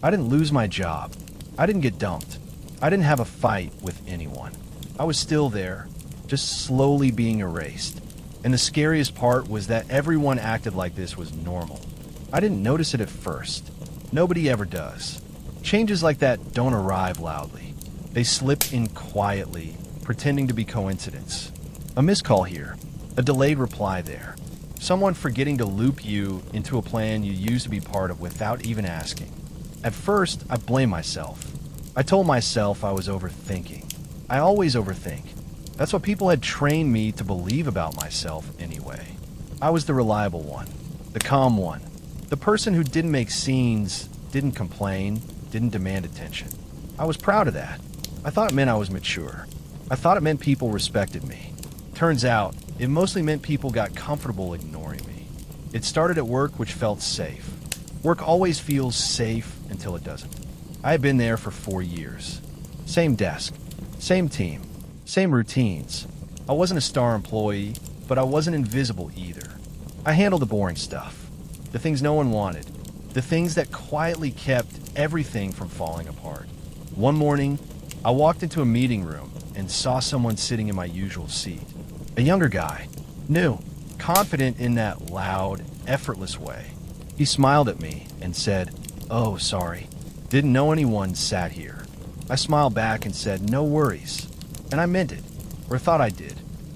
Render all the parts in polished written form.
I didn't lose my job. I didn't get dumped. I didn't have a fight with anyone. I was still there, just slowly being erased. And the scariest part was that everyone acted like this was normal. I didn't notice it at first. Nobody ever does. Changes like that don't arrive loudly. They slip in quietly, pretending to be coincidence. A missed call here, a delayed reply there. Someone forgetting to loop you into a plan you used to be part of without even asking. At first, I blamed myself. I told myself I was overthinking. I always overthink. That's what people had trained me to believe about myself anyway. I was the reliable one, the calm one, the person who didn't make scenes, didn't complain, didn't demand attention. I was proud of that. I thought it meant I was mature. I thought it meant people respected me. Turns out, it mostly meant people got comfortable ignoring me. It started at work, which felt safe. Work always feels safe until it doesn't. I had been there for 4 years. Same desk, same team, same routines. I wasn't a star employee, but I wasn't invisible either. I handled the boring stuff, the things no one wanted, the things that quietly kept everything from falling apart. One morning, I walked into a meeting room and saw someone sitting in my usual seat. A younger guy, new, confident in that loud, effortless way. He smiled at me and said, "Oh, sorry. Didn't know anyone sat here." I smiled back and said, "No worries." And I meant it, or thought I did.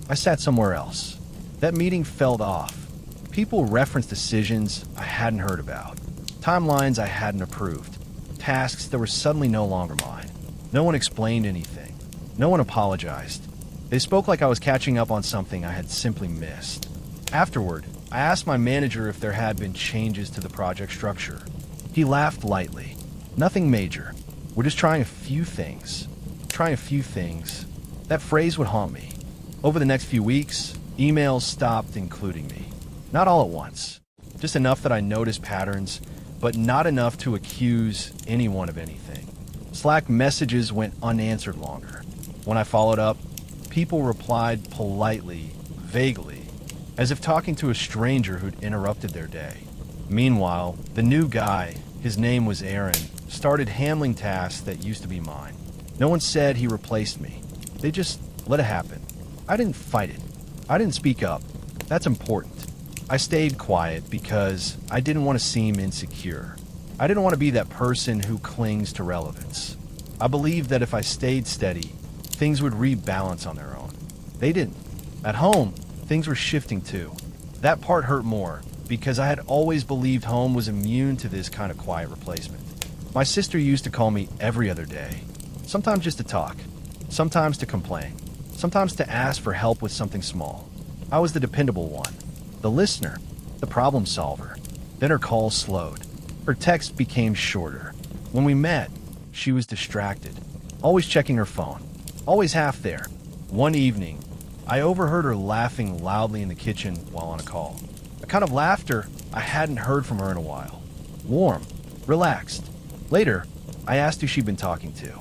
I sat somewhere else. That meeting felt off. People referenced decisions I hadn't heard about, timelines I hadn't approved, tasks that were suddenly no longer mine. No one explained anything. No one apologized. They spoke like I was catching up on something I had simply missed. Afterward, I asked my manager if there had been changes to the project structure. He laughed lightly. Nothing major. We're just trying a few things. Trying a few things. That phrase would haunt me. Over the next few weeks, emails stopped including me. Not all at once. Just enough that I noticed patterns, but not enough to accuse anyone of anything. Slack messages went unanswered longer. When I followed up, people replied politely, vaguely, as if talking to a stranger who'd interrupted their day. Meanwhile, the new guy, his name was Aaron, started handling tasks that used to be mine. No one said he replaced me. They just let it happen. I didn't fight it. I didn't speak up. That's important. I stayed quiet because I didn't want to seem insecure. I didn't want to be that person who clings to relevance. I believed that if I stayed steady, things would rebalance on their own. They didn't. At home, things were shifting too. That part hurt more because I had always believed home was immune to this kind of quiet replacement. My sister used to call me every other day, sometimes just to talk, sometimes to complain, sometimes to ask for help with something small. I was the dependable one, the listener, the problem solver. Then her calls slowed. Her texts became shorter. When we met, she was distracted, always checking her phone, always half there. One evening, I overheard her laughing loudly in the kitchen while on a call. A kind of laughter I hadn't heard from her in a while. Warm, relaxed. Later, I asked who she'd been talking to.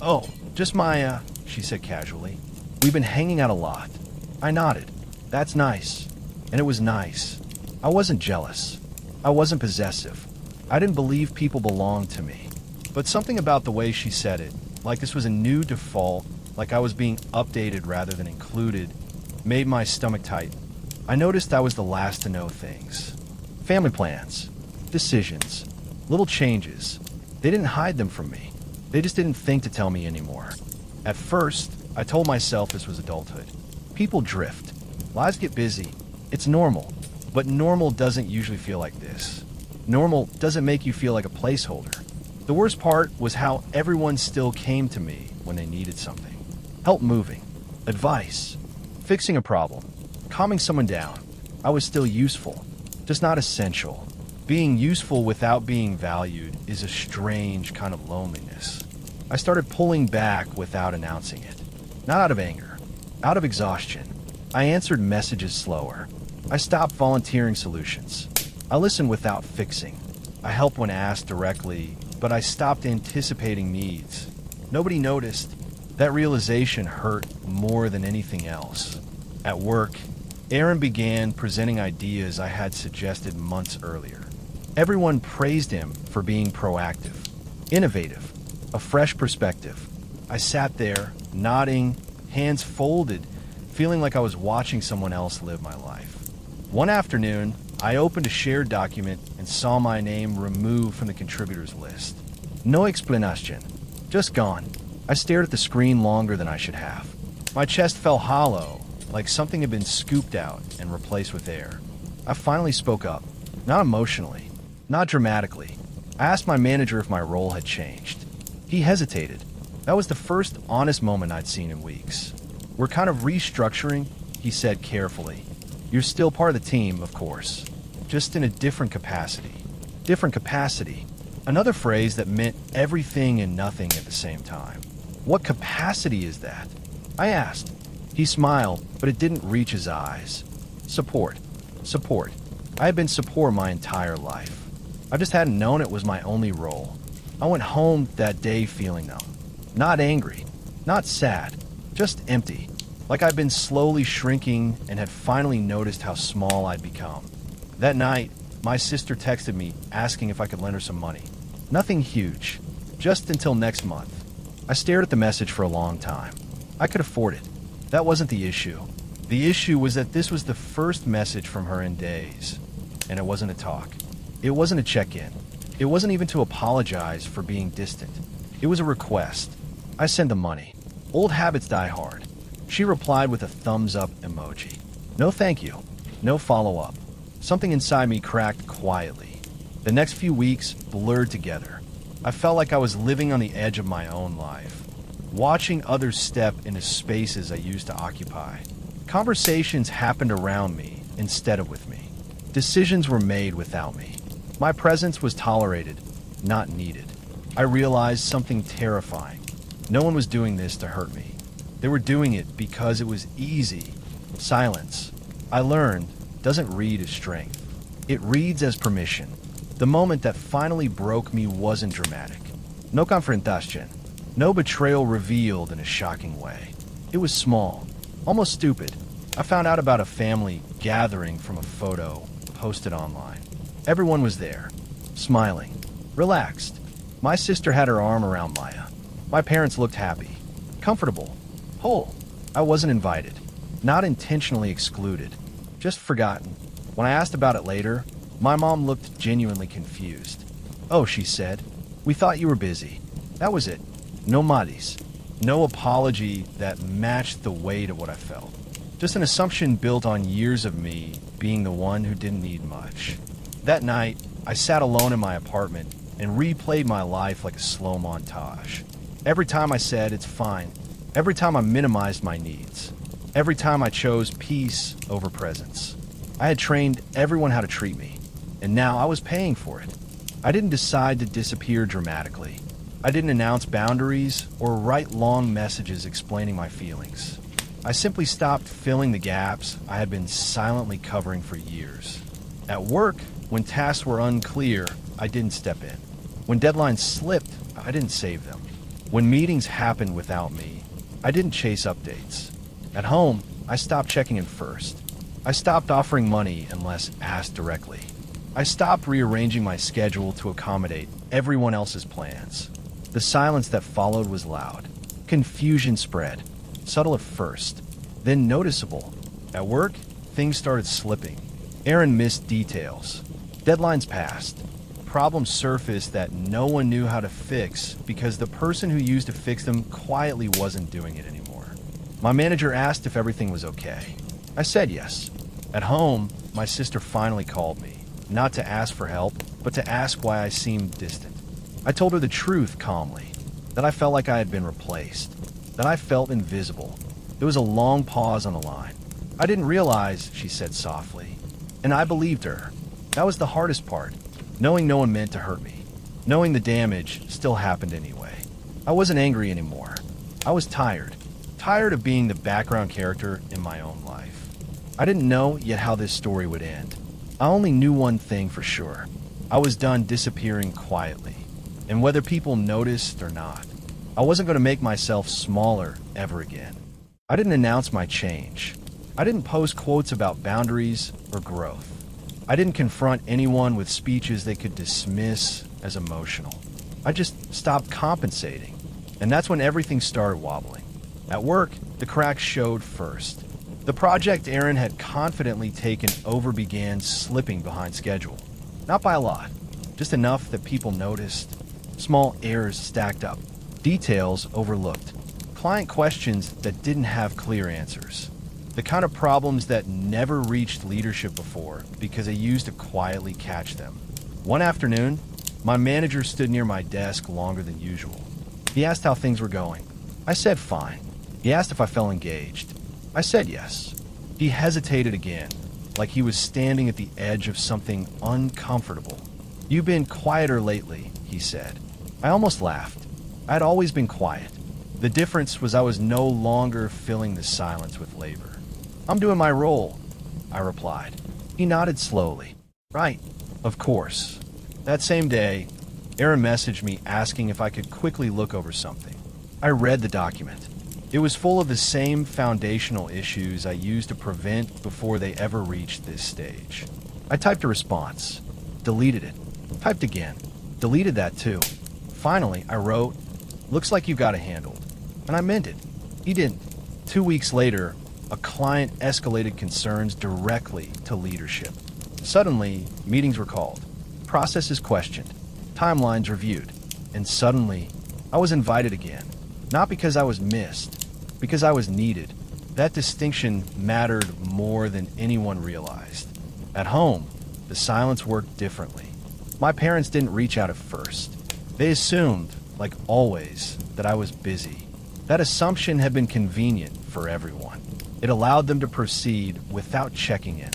"Oh, just my, she said casually. "We've been hanging out a lot." I nodded. "That's nice." And it was nice. I wasn't jealous. I wasn't possessive. I didn't believe people belonged to me. But something about the way she said it, like this was a new default, like I was being updated rather than included, made my stomach tighten. I noticed I was the last to know things. Family plans, decisions, little changes. They didn't hide them from me. They just didn't think to tell me anymore. At first, I told myself this was adulthood. People drift. Lives get busy. It's normal. But normal doesn't usually feel like this. Normal doesn't make you feel like a placeholder. The worst part was how everyone still came to me when they needed something. Help moving, advice, fixing a problem, calming someone down. I was still useful, just not essential. Being useful without being valued is a strange kind of loneliness. I started pulling back without announcing it. Not out of anger, out of exhaustion. I answered messages slower. I stopped volunteering solutions. I listened without fixing. I helped when asked directly, but I stopped anticipating needs. Nobody noticed. That realization hurt more than anything else. At work, Aaron began presenting ideas I had suggested months earlier. Everyone praised him for being proactive. Innovative. A fresh perspective. I sat there, nodding, hands folded, feeling like I was watching someone else live my life. One afternoon, I opened a shared document and saw my name removed from the contributors list. No explanation. Just gone. I stared at the screen longer than I should have. My chest felt hollow, like something had been scooped out and replaced with air. I finally spoke up. Not emotionally. Not dramatically. I asked my manager if my role had changed. He hesitated. That was the first honest moment I'd seen in weeks. "We're kind of restructuring," he said carefully. "You're still part of the team, of course. Just in a different capacity." Different capacity. Another phrase that meant everything and nothing at the same time. What capacity is that? I asked. He smiled, but it didn't reach his eyes. Support. Support. I had been support my entire life. I just hadn't known it was my only role. I went home that day feeling numb. Not angry. Not sad. Just empty. Like I'd been slowly shrinking and had finally noticed how small I'd become. That night, my sister texted me asking if I could lend her some money. Nothing huge. Just until next month. I stared at the message for a long time. I could afford it. That wasn't the issue. The issue was that this was the first message from her in days. And it wasn't a talk. It wasn't a check-in. It wasn't even to apologize for being distant. It was a request. I sent the money. Old habits die hard. She replied with a thumbs-up emoji. No thank you. No follow-up. Something inside me cracked quietly. The next few weeks blurred together. I felt like I was living on the edge of my own life, watching others step into spaces I used to occupy. Conversations happened around me instead of with me. Decisions were made without me. My presence was tolerated, not needed. I realized something terrifying. No one was doing this to hurt me. They were doing it because it was easy. Silence, I learned, doesn't read as strength. It reads as permission. The moment that finally broke me wasn't dramatic. No confrontation. No betrayal revealed in a shocking way. It was small, almost stupid. I found out about a family gathering from a photo posted online. Everyone was there, smiling, relaxed. My sister had her arm around Maya. My parents looked happy, comfortable, whole. I wasn't invited, not intentionally excluded, just forgotten. When I asked about it later, my mom looked genuinely confused. "Oh," she said, "we thought you were busy." That was it. No modis. No apology that matched the weight of what I felt. Just an assumption built on years of me being the one who didn't need much. That night, I sat alone in my apartment and replayed my life like a slow montage. Every time I said, "It's fine." Every time I minimized my needs. Every time I chose peace over presence. I had trained everyone how to treat me, and now I was paying for it. I didn't decide to disappear dramatically. I didn't announce boundaries or write long messages explaining my feelings. I simply stopped filling the gaps I had been silently covering for years. At work, when tasks were unclear, I didn't step in. When deadlines slipped, I didn't save them. When meetings happened without me, I didn't chase updates. At home, I stopped checking in first. I stopped offering money unless asked directly. I stopped rearranging my schedule to accommodate everyone else's plans. The silence that followed was loud. Confusion spread, subtle at first, then noticeable. At work, things started slipping. Aaron missed details. Deadlines passed. Problems surfaced that no one knew how to fix because the person who used to fix them quietly wasn't doing it anymore. My manager asked if everything was okay. I said yes. At home, my sister finally called me, not to ask for help, but to ask why I seemed distant. I told her the truth calmly, that I felt like I had been replaced, that I felt invisible. There was a long pause on the line. "I didn't realize," she said softly, and I believed her. That was the hardest part, knowing no one meant to hurt me, knowing the damage still happened anyway. I wasn't angry anymore. I was tired of being the background character in my own life. I didn't know yet how this story would end. I only knew one thing for sure. I was done disappearing quietly, and whether people noticed or not, I wasn't going to make myself smaller ever again. I didn't announce my change. I didn't post quotes about boundaries or growth. I didn't confront anyone with speeches they could dismiss as emotional. I just stopped compensating. And that's when everything started wobbling. At work, the cracks showed first. The project Aaron had confidently taken over began slipping behind schedule. Not by a lot, just enough that people noticed. Small errors stacked up, details overlooked, client questions that didn't have clear answers. The kind of problems that never reached leadership before because they used to quietly catch them. One afternoon, my manager stood near my desk longer than usual. He asked how things were going. I said fine. He asked if I felt engaged. I said yes. He hesitated again, like he was standing at the edge of something uncomfortable. "You've been quieter lately," he said. I almost laughed. I had always been quiet. The difference was I was no longer filling the silence with labor. "I'm doing my role," I replied. He nodded slowly. "Right, of course." That same day, Aaron messaged me asking if I could quickly look over something. I read the document. It was full of the same foundational issues I used to prevent before they ever reached this stage. I typed a response, deleted it, typed again, deleted that too. Finally, I wrote, "Looks like you got it handled." And I meant it. He didn't. 2 weeks later, a client escalated concerns directly to leadership. Suddenly, meetings were called, processes questioned, timelines reviewed, and suddenly, I was invited again. Not because I was missed, because I was needed. That distinction mattered more than anyone realized. At home, the silence worked differently. My parents didn't reach out at first. They assumed, like always, that I was busy. That assumption had been convenient for everyone. It allowed them to proceed without checking in.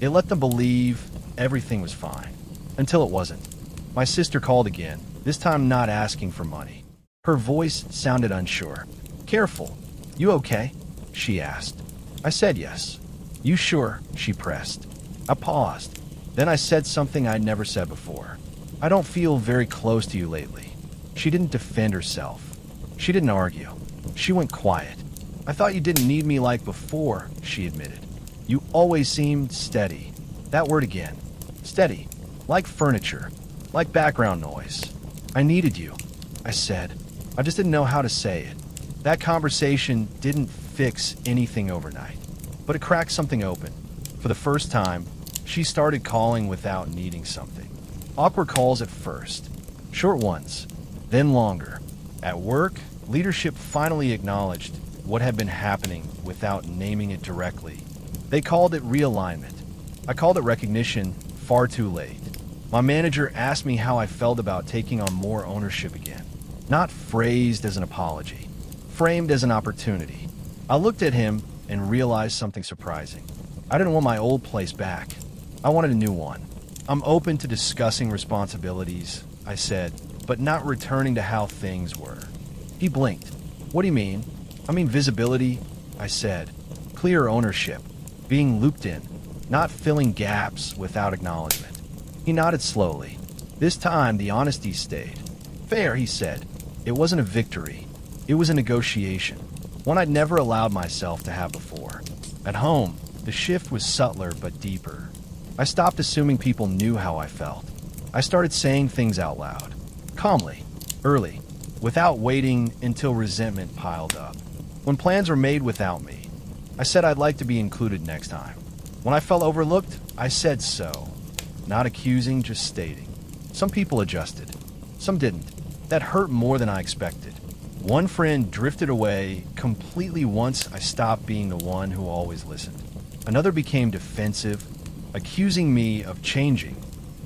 It let them believe everything was fine, until it wasn't. My sister called again, this time not asking for money. Her voice sounded unsure. "Careful. You okay?" she asked. I said yes. "You sure?" she pressed. I paused. Then I said something I'd never said before. "I don't feel very close to you lately." She didn't defend herself. She didn't argue. She went quiet. "I thought you didn't need me like before," she admitted. "You always seemed steady." That word again. Steady. Like furniture. Like background noise. "I needed you," I said. I just didn't know how to say it. That conversation didn't fix anything overnight, but it cracked something open. For the first time, she started calling without needing something. Awkward calls at first. Short ones. Then longer. At work, leadership finally acknowledged what had been happening without naming it directly. They called it realignment. I called it recognition far too late. My manager asked me how I felt about taking on more ownership again. Not phrased as an apology, framed as an opportunity. I looked at him and realized something surprising. I didn't want my old place back. I wanted a new one. "I'm open to discussing responsibilities," I said, "but not returning to how things were." He blinked. "What do you mean?" "I mean visibility," I said. "Clear ownership. Being looped in. Not filling gaps without acknowledgement." He nodded slowly. This time, the honesty stayed. "Fair," he said. It wasn't a victory. It was a negotiation. One I'd never allowed myself to have before. At home, the shift was subtler but deeper. I stopped assuming people knew how I felt. I started saying things out loud. Calmly. Early. Without waiting until resentment piled up. When plans were made without me, I said I'd like to be included next time. When I felt overlooked, I said so. Not accusing, just stating. Some people adjusted. Some didn't. That hurt more than I expected. One friend drifted away completely once I stopped being the one who always listened. Another became defensive, accusing me of changing.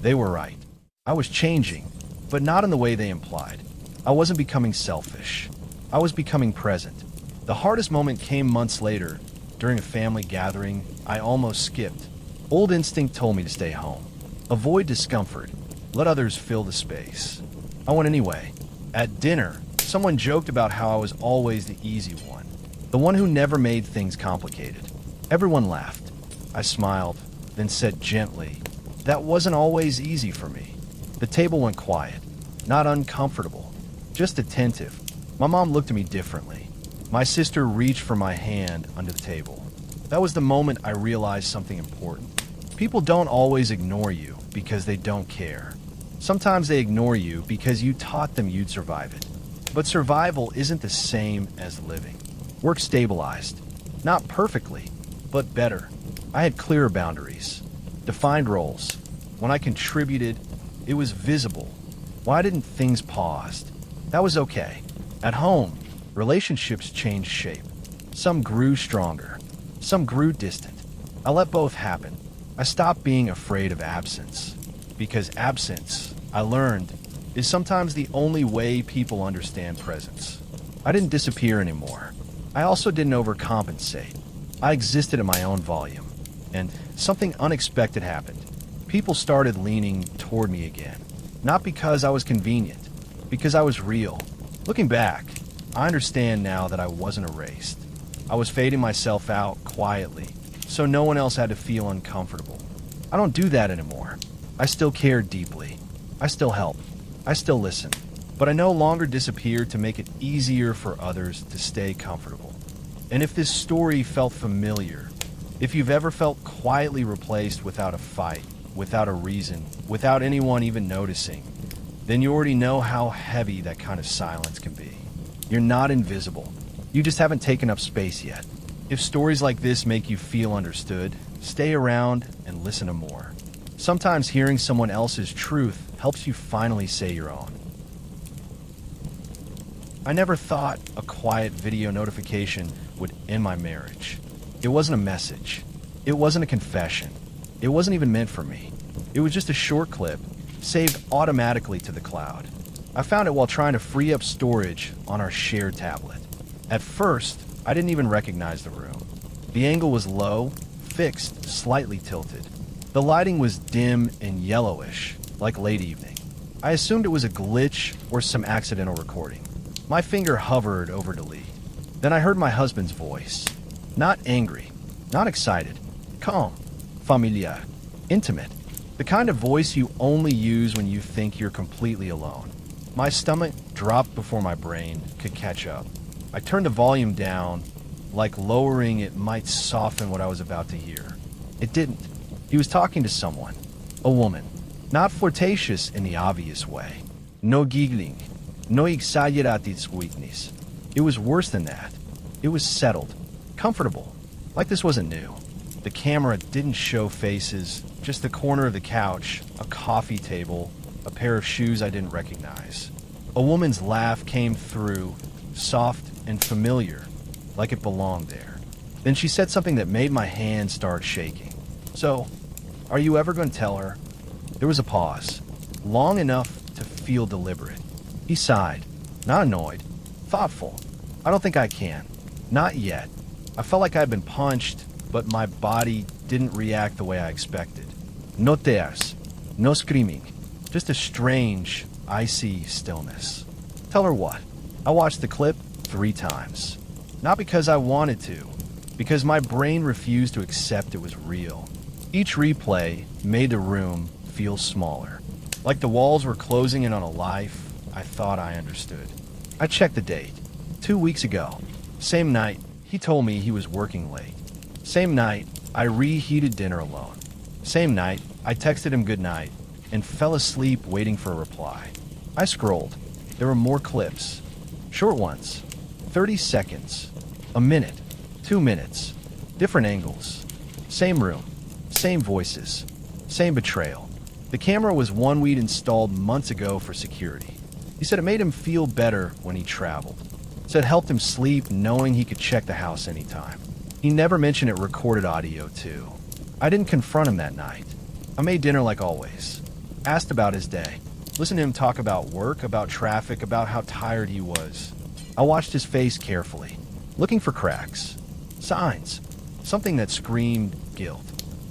They were right. I was changing, but not in the way they implied. I wasn't becoming selfish. I was becoming present. The hardest moment came months later. During a family gathering, I almost skipped. Old instinct told me to stay home. Avoid discomfort. Let others fill the space. I went anyway. At dinner, someone joked about how I was always the easy one, the one who never made things complicated. Everyone laughed. I smiled, then said gently, "That wasn't always easy for me." The table went quiet, not uncomfortable, just attentive. My mom looked at me differently. My sister reached for my hand under the table. That was the moment I realized something important. People don't always ignore you because they don't care. Sometimes they ignore you because you taught them you'd survive it. But survival isn't the same as living. Work stabilized. Not perfectly, but better. I had clearer boundaries, defined roles. When I contributed, it was visible. Why didn't things pause? That was okay. At home, relationships changed shape. Some grew stronger. Some grew distant. I let both happen. I stopped being afraid of absence. Because absence, I learned, is sometimes the only way people understand presence. I didn't disappear anymore. I also didn't overcompensate. I existed at my own volume. And something unexpected happened. People started leaning toward me again. Not because I was convenient, because I was real. Looking back, I understand now that I wasn't erased. I was fading myself out quietly, so no one else had to feel uncomfortable. I don't do that anymore. I still care deeply. I still help. I still listen. But I no longer disappear to make it easier for others to stay comfortable. And if this story felt familiar, if you've ever felt quietly replaced without a fight, without a reason, without anyone even noticing, then you already know how heavy that kind of silence can be. You're not invisible. You just haven't taken up space yet. If stories like this make you feel understood, stay around and listen to more. Sometimes hearing someone else's truth helps you finally say your own. I never thought a quiet video notification would end my marriage. It wasn't a message. It wasn't a confession. It wasn't even meant for me. It was just a short clip, saved automatically to the cloud. I found it while trying to free up storage on our shared tablet. At first, I didn't even recognize the room. The angle was low, fixed, slightly tilted. The lighting was dim and yellowish, like late evening. I assumed it was a glitch or some accidental recording. My finger hovered over delete. Then I heard my husband's voice. Not angry, not excited, calm, familiar, intimate. The kind of voice you only use when you think you're completely alone. My stomach dropped before my brain could catch up. I turned the volume down, like lowering it might soften what I was about to hear. It didn't. He was talking to someone, a woman, not flirtatious in the obvious way. No giggling, no exaggerated sweetness. It was worse than that. It was settled, comfortable, like this wasn't new. The camera didn't show faces, just the corner of the couch, a coffee table, a pair of shoes I didn't recognize. A woman's laugh came through, soft and familiar, like it belonged there. Then she said something that made my hand start shaking. So, are you ever going to tell her? There was a pause, long enough to feel deliberate. He sighed, not annoyed, thoughtful. I don't think I can. Not yet. I felt like I'd been punched, but my body didn't react the way I expected. No tears, no screaming, just a strange, icy stillness. Tell her what? I watched the clip 3 times. Not because I wanted to, because my brain refused to accept it was real. Each replay made the room feel smaller, like the walls were closing in on a life I thought I understood. I checked the date. 2 weeks ago. Same night, he told me he was working late. Same night, I reheated dinner alone. Same night, I texted him goodnight and fell asleep waiting for a reply. I scrolled. There were more clips. Short ones. 30 seconds. A minute. 2 minutes. Different angles. Same room. Same voices. Same betrayal. The camera was one we'd installed months ago for security. He said it made him feel better when he traveled. Said it helped him sleep knowing he could check the house anytime. He never mentioned it recorded audio too. I didn't confront him that night. I made dinner like always. Asked about his day. Listened to him talk about work, about traffic, about how tired he was. I watched his face carefully, looking for cracks. Signs. Something that screamed guilt.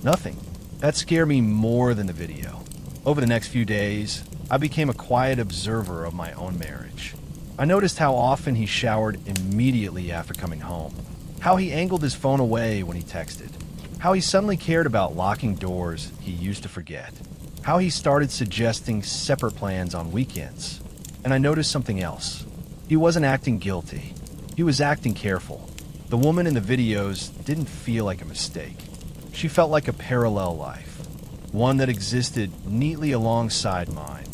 Nothing. That scared me more than the video. Over the next few days, I became a quiet observer of my own marriage. I noticed how often he showered immediately after coming home. How he angled his phone away when he texted. How he suddenly cared about locking doors he used to forget. How he started suggesting separate plans on weekends. And I noticed something else. He wasn't acting guilty. He was acting careful. The woman in the videos didn't feel like a mistake. She felt like a parallel life. One that existed neatly alongside mine.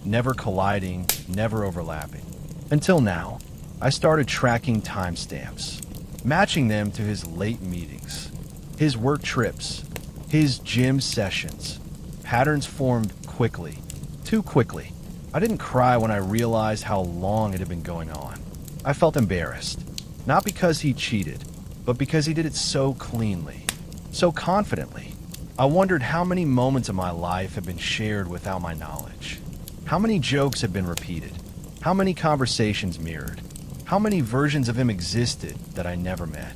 never colliding, never overlapping. Until now, I started tracking timestamps, matching them to his late meetings, his work trips, his gym sessions. Patterns formed quickly, too quickly. I didn't cry when I realized how long it had been going on. I felt embarrassed, not because he cheated, but because he did it so cleanly, so confidently. I wondered how many moments of my life had been shared without my knowledge. How many jokes had been repeated? How many conversations mirrored? How many versions of him existed that I never met?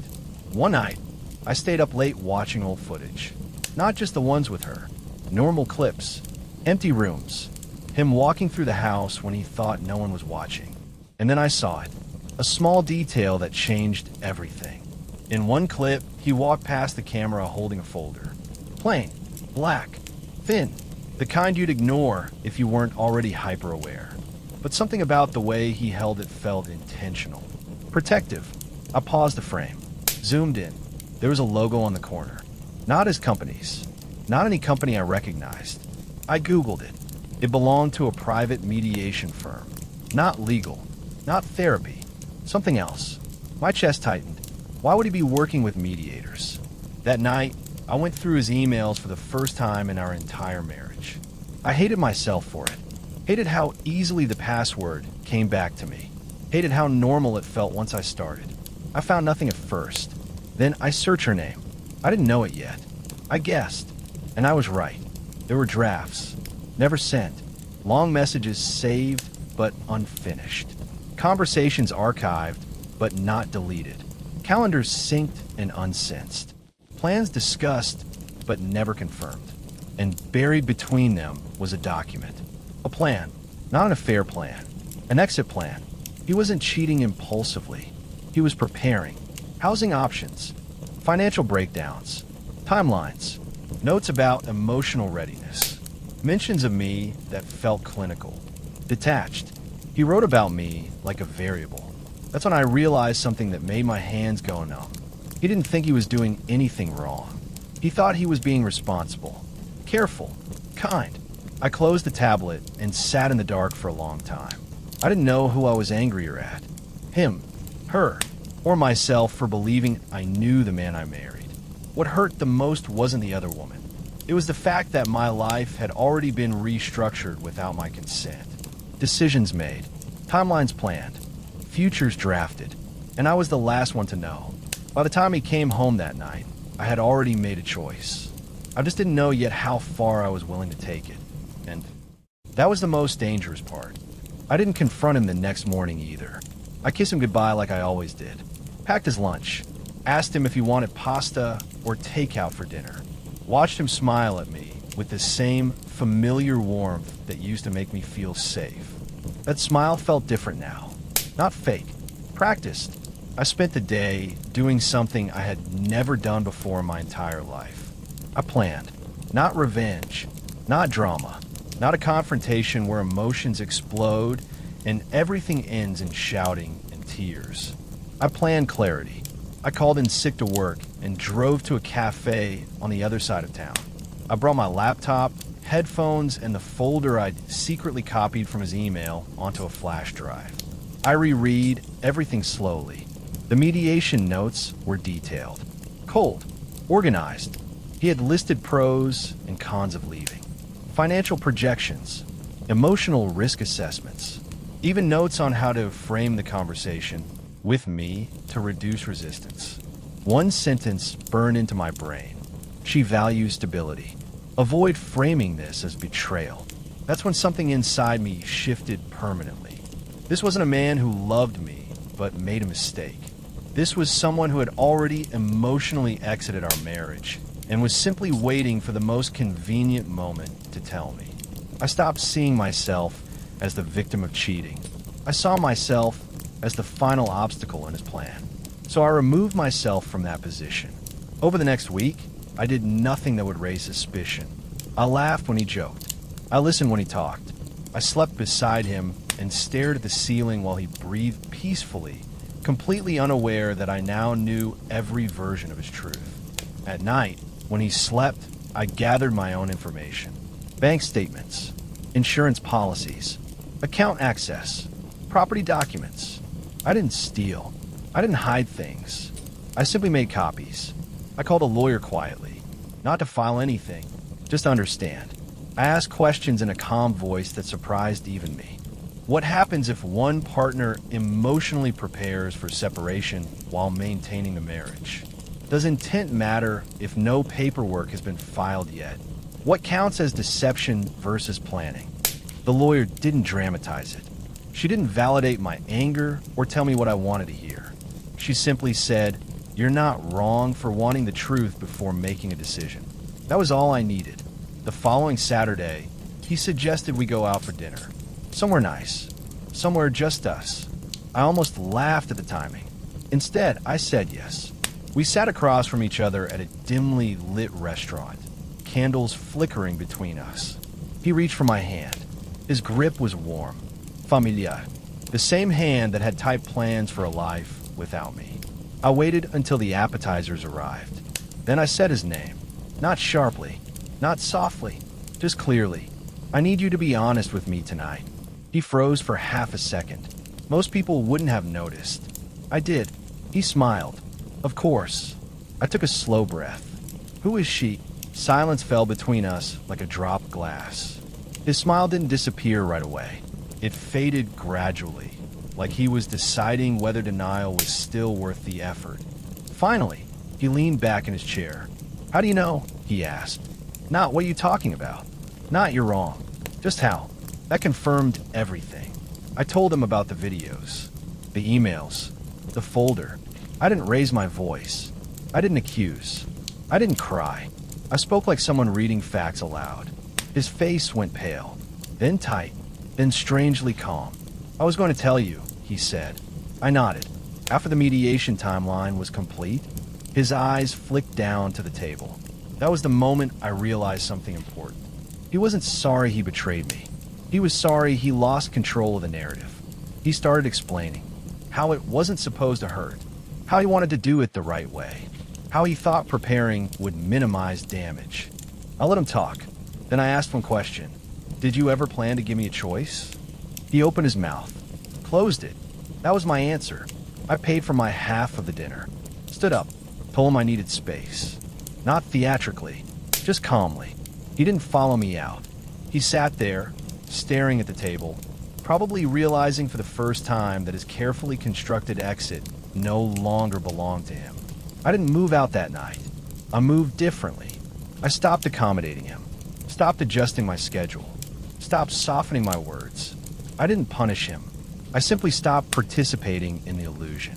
One night, I stayed up late watching old footage. Not just the ones with her. Normal clips. Empty rooms. Him walking through the house when he thought no one was watching. And then I saw it. A small detail that changed everything. In one clip, he walked past the camera holding a folder. Plain, black, thin, the kind you'd ignore if you weren't already hyper-aware. But something about the way he held it felt intentional. Protective. I paused the frame, zoomed in. There was a logo on the corner. Not his company's. Not any company I recognized. I Googled it. It belonged to a private mediation firm. Not legal. Not therapy. Something else. My chest tightened. Why would he be working with mediators? That night, I went through his emails for the first time in our entire marriage. I hated myself for it. Hated how easily the password came back to me. Hated how normal it felt once I started. I found nothing at first. Then I searched her name. I didn't know it yet. I guessed. And I was right. There were drafts. Never sent. Long messages saved, but unfinished. Conversations archived, but not deleted. Calendars synced and unsensed. Plans discussed, but never confirmed. And buried between them was a document. A plan. Not an affair plan. An exit plan. He wasn't cheating impulsively. He was preparing. Housing options. Financial breakdowns. Timelines. Notes about emotional readiness. Mentions of me that felt clinical. Detached. He wrote about me like a variable. That's when I realized something that made my hands go numb. He didn't think he was doing anything wrong. He thought he was being responsible, careful, kind. I closed the tablet and sat in the dark for a long time. I didn't know who I was angrier at. Him, her, or myself for believing I knew the man I married. What hurt the most wasn't the other woman. It was the fact that my life had already been restructured without my consent. Decisions made, timelines planned, futures drafted, and I was the last one to know. By the time he came home that night, I had already made a choice. I just didn't know yet how far I was willing to take it. And that was the most dangerous part. I didn't confront him the next morning either. I kissed him goodbye like I always did. Packed his lunch. Asked him if he wanted pasta or takeout for dinner. Watched him smile at me with the same familiar warmth that used to make me feel safe. That smile felt different now. Not fake. Practiced. I spent the day doing something I had never done before in my entire life. I planned. Not revenge. Not drama. Not a confrontation where emotions explode and everything ends in shouting and tears. I planned clarity. I called in sick to work and drove to a cafe on the other side of town. I brought my laptop, headphones, and the folder I'd secretly copied from his email onto a flash drive. I reread everything slowly. The mediation notes were detailed, cold, organized. He had listed pros and cons of leaving, financial projections, emotional risk assessments, even notes on how to frame the conversation with me to reduce resistance. One sentence burned into my brain. She values stability. Avoid framing this as betrayal. That's when something inside me shifted permanently. This wasn't a man who loved me, but made a mistake. This was someone who had already emotionally exited our marriage and was simply waiting for the most convenient moment to tell me. I stopped seeing myself as the victim of cheating. I saw myself as the final obstacle in his plan. So I removed myself from that position. Over the next week, I did nothing that would raise suspicion. I laughed when he joked. I listened when he talked. I slept beside him and stared at the ceiling while he breathed peacefully, completely unaware that I now knew every version of his truth. At night, when he slept, I gathered my own information. Bank statements, insurance policies, account access, property documents. I didn't steal. I didn't hide things. I simply made copies. I called a lawyer quietly, not to file anything, just to understand. I asked questions in a calm voice that surprised even me. What happens if one partner emotionally prepares for separation while maintaining a marriage? Does intent matter if no paperwork has been filed yet? What counts as deception versus planning? The lawyer didn't dramatize it. She didn't validate my anger or tell me what I wanted to hear. She simply said, "You're not wrong for wanting the truth before making a decision." That was all I needed. The following Saturday, he suggested we go out for dinner. Somewhere nice. Somewhere just us. I almost laughed at the timing. Instead, I said yes. We sat across from each other at a dimly lit restaurant, candles flickering between us. He reached for my hand. His grip was warm, familiar, the same hand that had typed plans for a life without me. I waited until the appetizers arrived. Then I said his name, not sharply, not softly, just clearly. "I need you to be honest with me tonight." He froze for half a second. Most people wouldn't have noticed. I did. He smiled. "Of course." I took a slow breath. "Who is she?" Silence fell between us like a dropped glass. His smile didn't disappear right away. It faded gradually, like he was deciding whether denial was still worth the effort. Finally, he leaned back in his chair. "How do you know?" he asked. "Not what you talking about. Not you're wrong. Just how." That confirmed everything. I told him about the videos, the emails, the folder. I didn't raise my voice. I didn't accuse. I didn't cry. I spoke like someone reading facts aloud. His face went pale, then tight, then strangely calm. "I was going to tell you," he said. I nodded. After the mediation timeline was complete, his eyes flicked down to the table. That was the moment I realized something important. He wasn't sorry he betrayed me. He was sorry he lost control of the narrative. He started explaining how it wasn't supposed to hurt, how he wanted to do it the right way, how he thought preparing would minimize damage. I let him talk. Then I asked one question. "Did you ever plan to give me a choice?" He opened his mouth, closed it. That was my answer. I paid for my half of the dinner, stood up, told him I needed space. Not theatrically, just calmly. He didn't follow me out. He sat there, staring at the table, probably realizing for the first time that his carefully constructed exit no longer belonged to him. I didn't move out that night. I moved differently. I stopped accommodating him, stopped adjusting my schedule, stopped softening my words. I didn't punish him. I simply stopped participating in the illusion.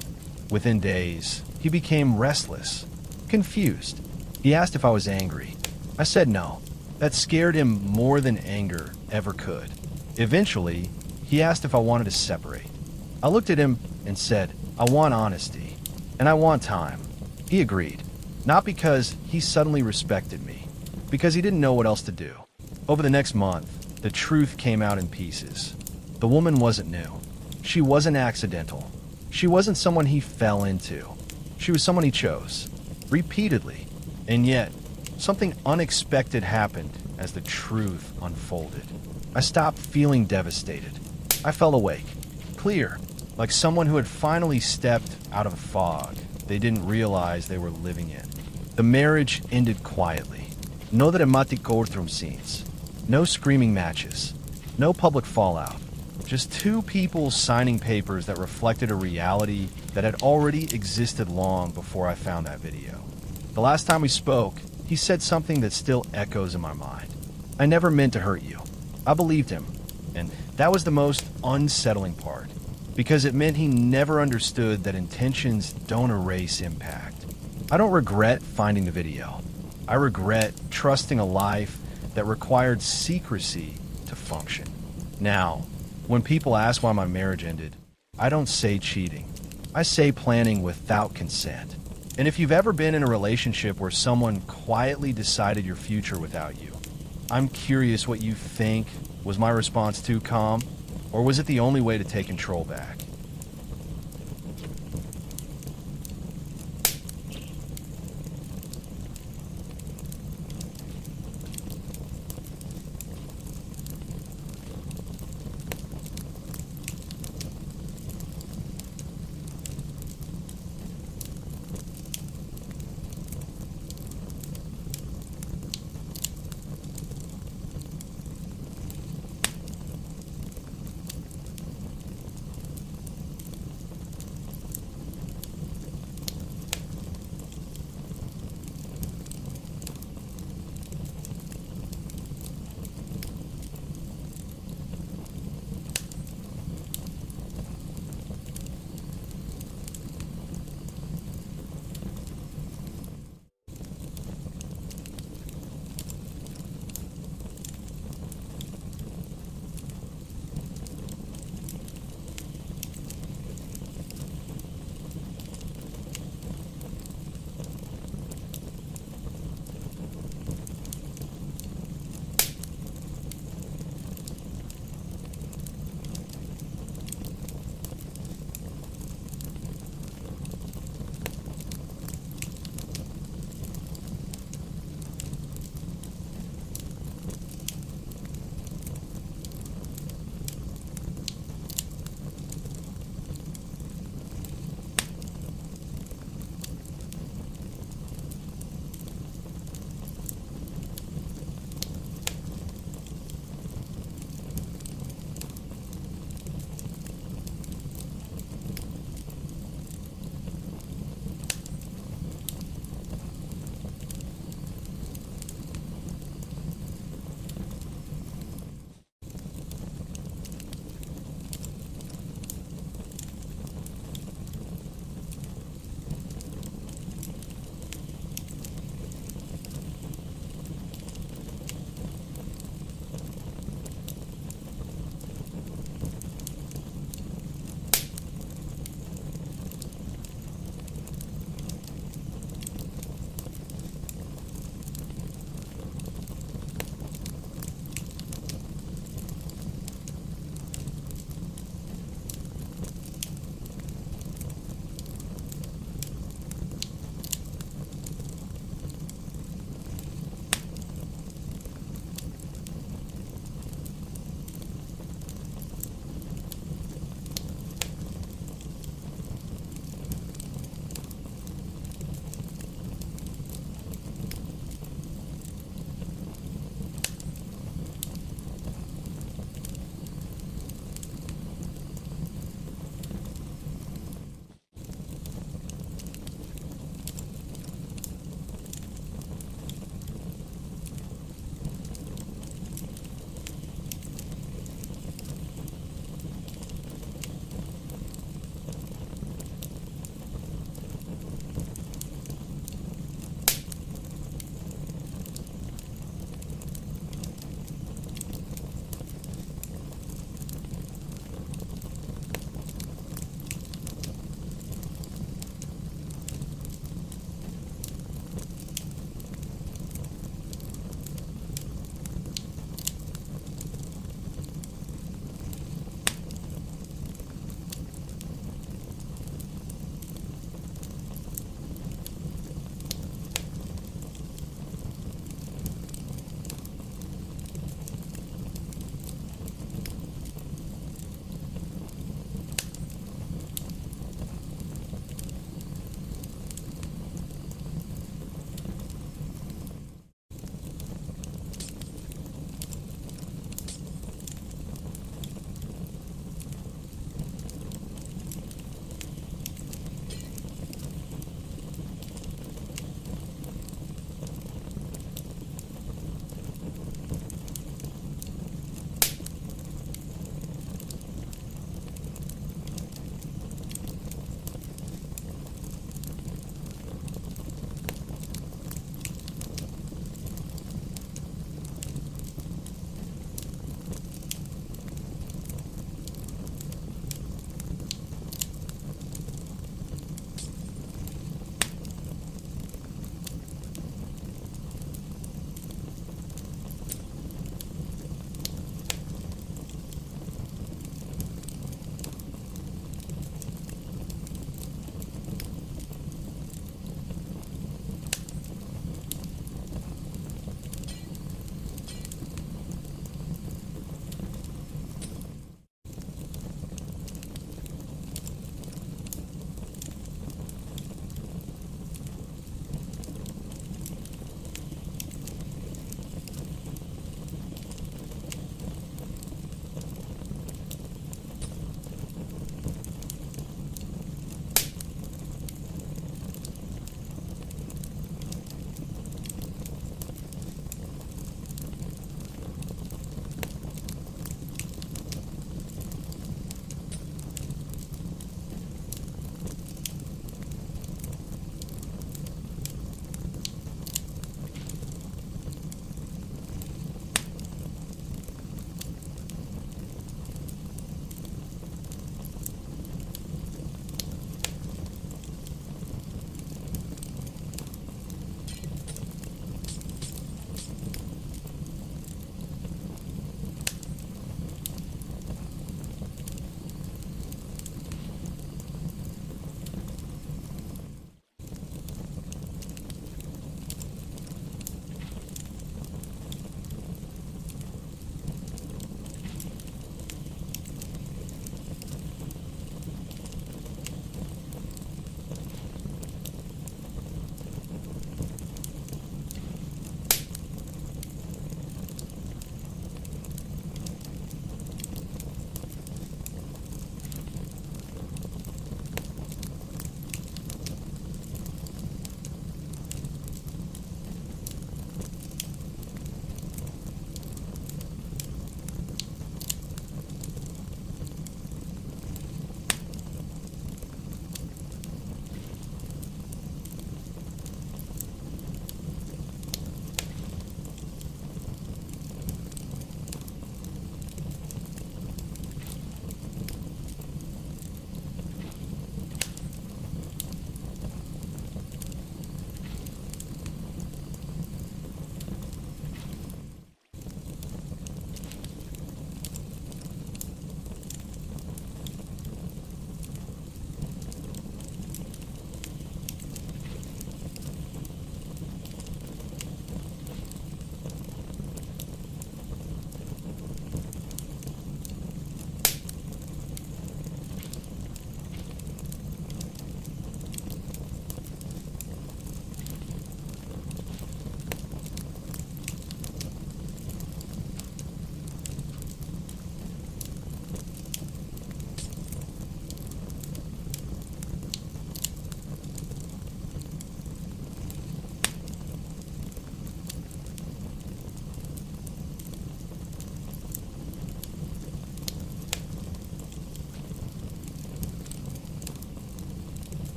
Within days, he became restless, confused. He asked if I was angry. I said no. That scared him more than anger ever could. Eventually, he asked if I wanted to separate. I looked at him and said, "I want honesty, and I want time." He agreed, not because he suddenly respected me, because he didn't know what else to do. Over the next month, the truth came out in pieces. The woman wasn't new. She wasn't accidental. She wasn't someone he fell into. She was someone he chose, repeatedly. And yet, something unexpected happened as the truth unfolded. I stopped feeling devastated. I felt awake, clear, like someone who had finally stepped out of a fog they didn't realize they were living in. The marriage ended quietly. No dramatic courtroom scenes. No screaming matches. No public fallout. Just two people signing papers that reflected a reality that had already existed long before I found that video. The last time we spoke, he said something that still echoes in my mind. "I never meant to hurt you." I believed him, and that was the most unsettling part, because it meant he never understood that intentions don't erase impact. I don't regret finding the video. I regret trusting a life that required secrecy to function. Now, when people ask why my marriage ended, I don't say cheating. I say planning without consent. And if you've ever been in a relationship where someone quietly decided your future without you, I'm curious what you think. Was my response too calm? Or was it the only way to take control back?